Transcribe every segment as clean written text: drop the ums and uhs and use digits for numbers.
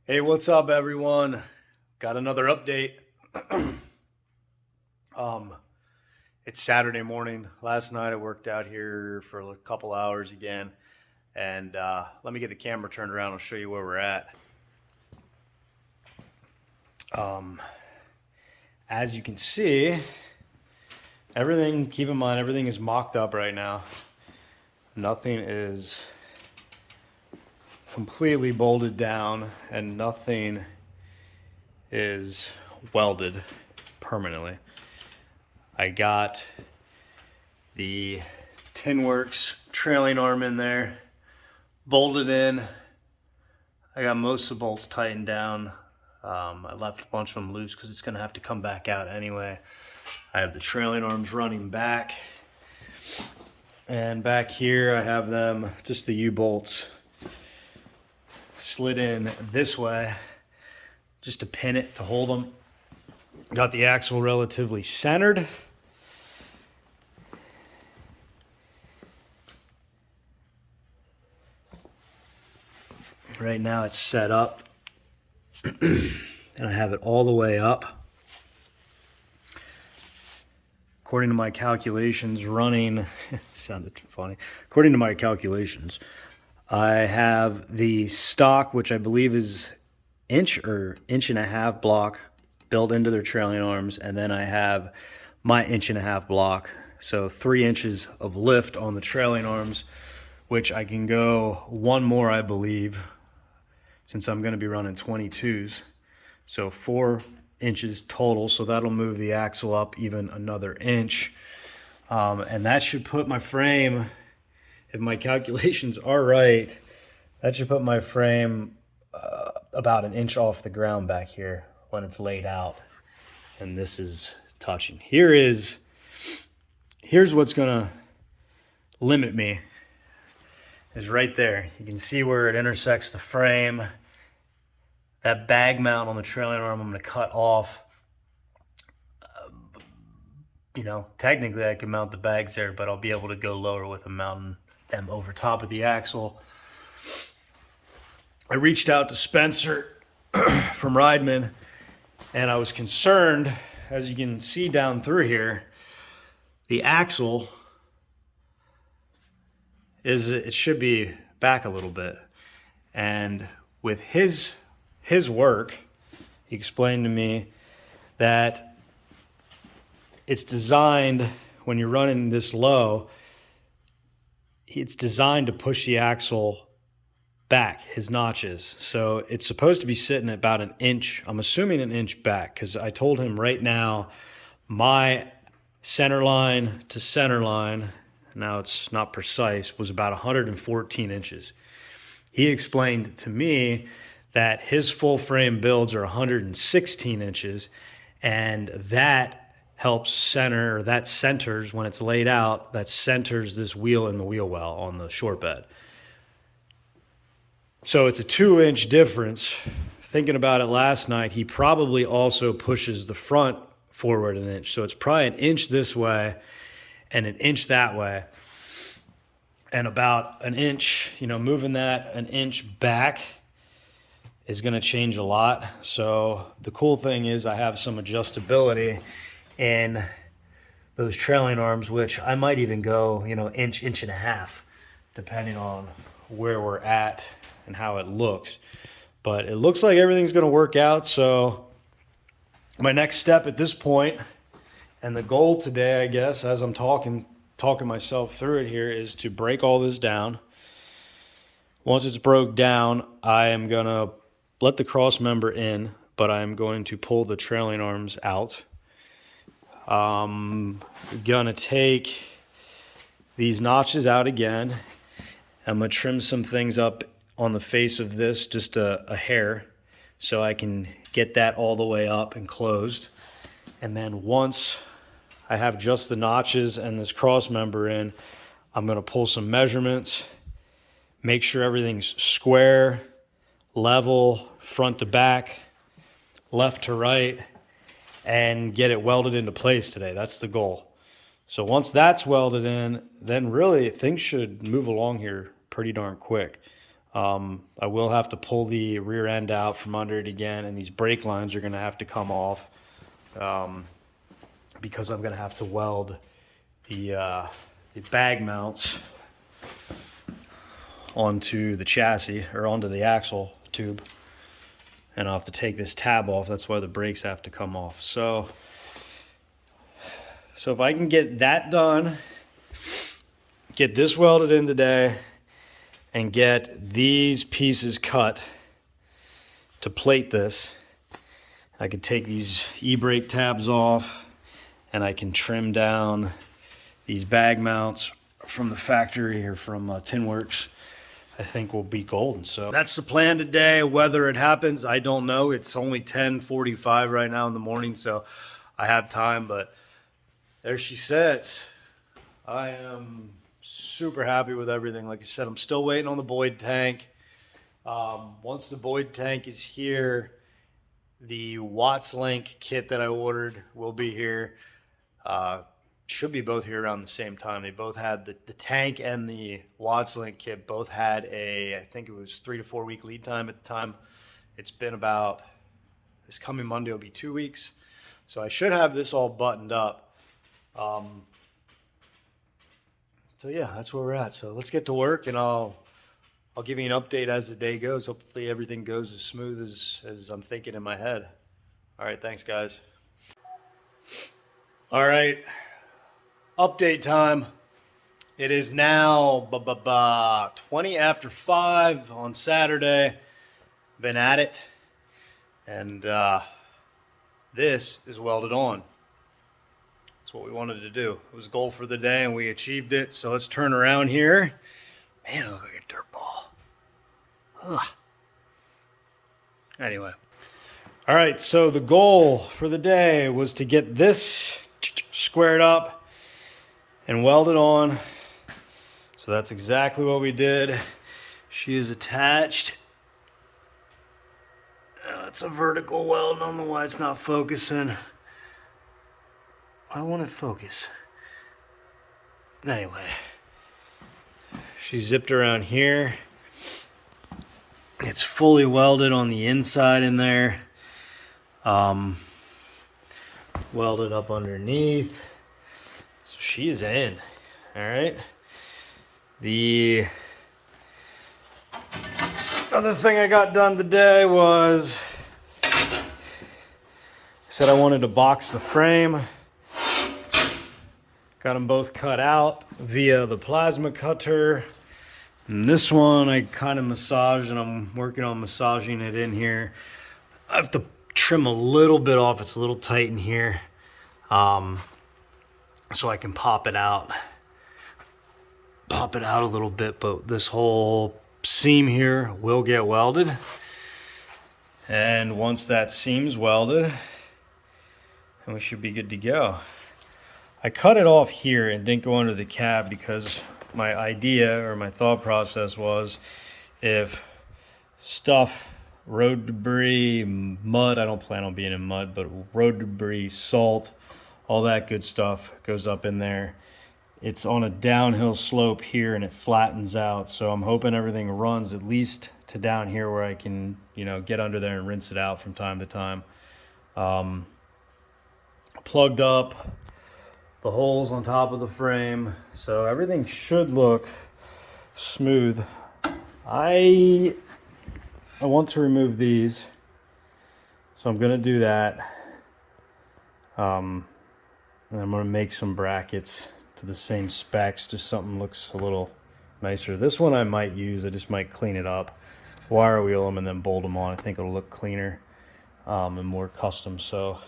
Hey, what's up, everyone? Got another update. um, it's Saturday morning. Last night I worked out here for a couple hours again, and let me get the camera turned around. I'll show you where we're at. As you can see, everything. Keep in mind, everything is mocked up right now. Nothing is completely bolted down, and nothing is welded permanently. I got the Tinworks trailing arm in there, bolted in. I got most of the bolts tightened down. I left a bunch of them loose because it's going to have to come back out anyway. I have the trailing arms running back. And back here I have them, just the U-bolts, slid in this way just to pin it, to hold them. Got the axle relatively centered. Right now it's set up and I have it all the way up. According to my calculations, running, it sounded funny. According to my calculations, I have the stock, which I believe is inch or inch and a half block built into their trailing arms, and then I have my inch and a half block, so 3 inches of lift on the trailing arms, which I can go one more, I believe, since I'm going to be running 22s, so 4 inches total, so that'll move the axle up even another inch, and that should put my frame, if my calculations are right, that should put my frame about an inch off the ground back here when it's laid out, and this is touching. Here's what's gonna limit me, is right there. You can see where it intersects the frame. That bag mount on the trailing arm I'm gonna cut off. Technically I can mount the bags there, but I'll be able to go lower with them mounting them over top of the axle. I reached out to Spencer from Rydman, and I was concerned, as you can see down through here, the axle it should be back a little bit. And with his work, he explained to me that it's designed, when you're running this low, it's designed to push the axle back, his notches. So it's supposed to be sitting at about an inch, I'm assuming an inch back, because I told him right now my center line to center line, now it's not precise, was about 114 inches. He explained to me that his full frame builds are 116 inches, and that helps center, that centers, when it's laid out, that centers this wheel in the wheel well on the short bed. So it's a 2-inch difference. Thinking about it last night, he probably also pushes the front forward an inch. So it's probably an inch this way and an inch that way. And about an inch, moving that an inch back is going to change a lot. So the cool thing is I have some adjustability in those trailing arms, which I might even go, inch and a half, depending on where we're at and how it looks. But it looks like everything's going to work out. So my next step at this point, and the goal today, I guess, as I'm talking myself through it here, is to break all this down. Once it's broke down, I am going to let the cross member in, but I'm going to pull the trailing arms out. I'm going to take these notches out again. I'm going to trim some things up on the face of this, just a hair, so I can get that all the way up and closed. And then once I have just the notches and this cross member in, I'm going to pull some measurements, make sure everything's square, level, front to back, left to right, and get it welded into place today. That's the goal. So once that's welded in, then really things should move along here pretty darn quick. I will have to pull the rear end out from under it again, and these brake lines are going to have to come off because I'm going to have to weld the bag mounts onto the chassis or onto the axle tube, and I'll have to take this tab off. That's why the brakes have to come off. So if I can get that done, get this welded in today, and get these pieces cut to plate this, I could take these e-brake tabs off, and I can trim down these bag mounts from the factory or from Tinworks. I think we'll be golden. So that's the plan today. Whether it happens, I don't know. It's only 10:45 right now in the morning, so I have time, but there she sits. I am super happy with everything. Like I said, I'm still waiting on the Boyd tank. Once the Boyd tank is here, the Watts Link kit that I ordered will be here. Should be both here around the same time. They both had the tank and the Watts Link kit both had I think it was 3 to 4 week lead time at the time. It's been about, this coming Monday will be 2 weeks. So I should have this all buttoned up. So yeah, that's where we're at. So let's get to work, and I'll give you an update as the day goes. Hopefully everything goes as smooth as I'm thinking in my head. All right, thanks guys. All right. Update time. It is now 20 after 5 on Saturday. Been at it, and this is welded on. That's what we wanted to do. It was a goal for the day, and we achieved it. So let's turn around here. Man, I look like a dirt ball. Ugh. Anyway. All right, so the goal for the day was to get this squared up and welded on. So that's exactly what we did. She is attached. It's a vertical weld. I don't know why it's not focusing. I want to focus. Anyway, she's zipped around here. It's fully welded on the inside in there. Welded up underneath. So she's in. All right. The other thing I got done today was I said I wanted to box the frame. Got them both cut out via the plasma cutter. And this one I kind of massaged, and I'm working on massaging it in here. I have to trim a little bit off. It's a little tight in here. So I can pop it out. Pop it out a little bit, but this whole seam here will get welded. And once that seam's welded, then we should be good to go. I cut it off here and didn't go under the cab because my idea or my thought process was if stuff, road debris, mud, I don't plan on being in mud, but road debris, salt, all that good stuff goes up in there. It's on a downhill slope here and it flattens out. So I'm hoping everything runs at least to down here where I can, get under there and rinse it out from time to time. Plugged up the holes on top of the frame, so everything should look smooth. I want to remove these, so I'm gonna do that. And I'm gonna make some brackets to the same specs, just something looks a little nicer. This one I might use, I just might clean it up, wire wheel them, and then bolt them on. I think it'll look cleaner and more custom. So.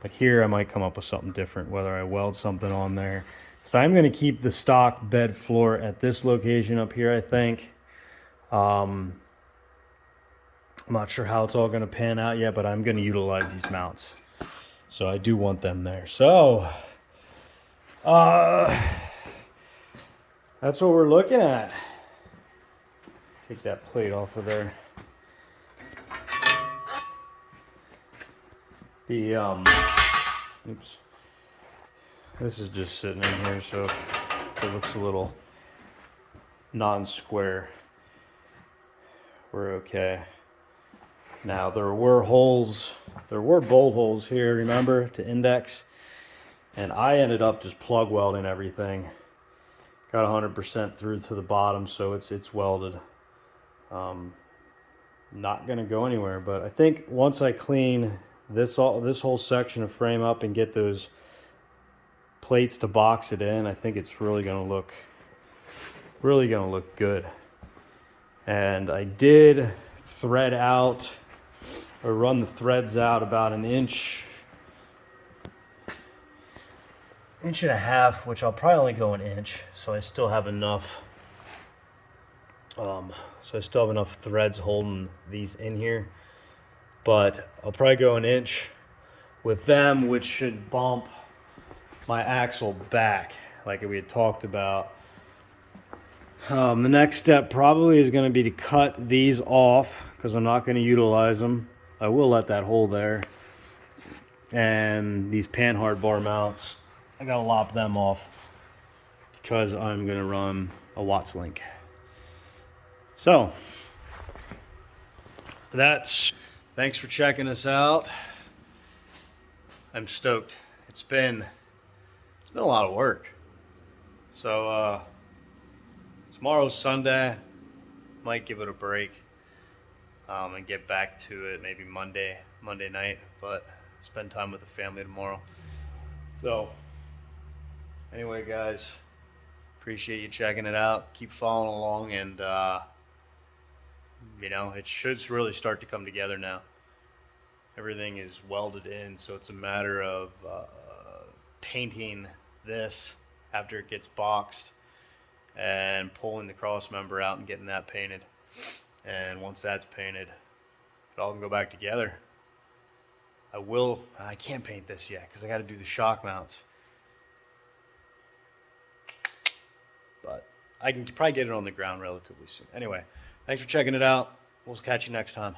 But here I might come up with something different, whether I weld something on there. So I'm going to keep the stock bed floor at this location up here, I think. I'm not sure how it's all going to pan out yet, but I'm going to utilize these mounts. So I do want them there. So that's what we're looking at. Take that plate off of there. Oops. This is just sitting in here, so it looks a little non-square. we're okay. Now there were holes, there were bolt holes here, remember, to index, and I ended up just plug welding everything. Got 100% through to the bottom, so it's welded. Not gonna go anywhere, but I think once I clean this whole section of frame up and get those plates to box it in, I think it's really gonna look good. And I did thread out or run the threads out about an inch and a half, which I'll probably only go an inch, so I still have enough threads holding these in here. But I'll probably go an inch with them, which should bump my axle back like we had talked about. The next step probably is going to be to cut these off because I'm not going to utilize them. I will let that hole there. And these panhard bar mounts, I got to lop them off because I'm going to run a Watts link. So, thanks for checking us out. I'm stoked. It's been a lot of work. So, tomorrow's Sunday. Might give it a break and get back to it maybe Monday night, but spend time with the family tomorrow. So, anyway, guys, appreciate you checking it out. Keep following along, and it should really start to come together now. Everything is welded in, so it's a matter of painting this after it gets boxed and pulling the cross member out and getting that painted. And once that's painted, it all can go back together. I can't paint this yet because I got to do the shock mounts. But I can probably get it on the ground relatively soon. Anyway, thanks for checking it out. We'll catch you next time.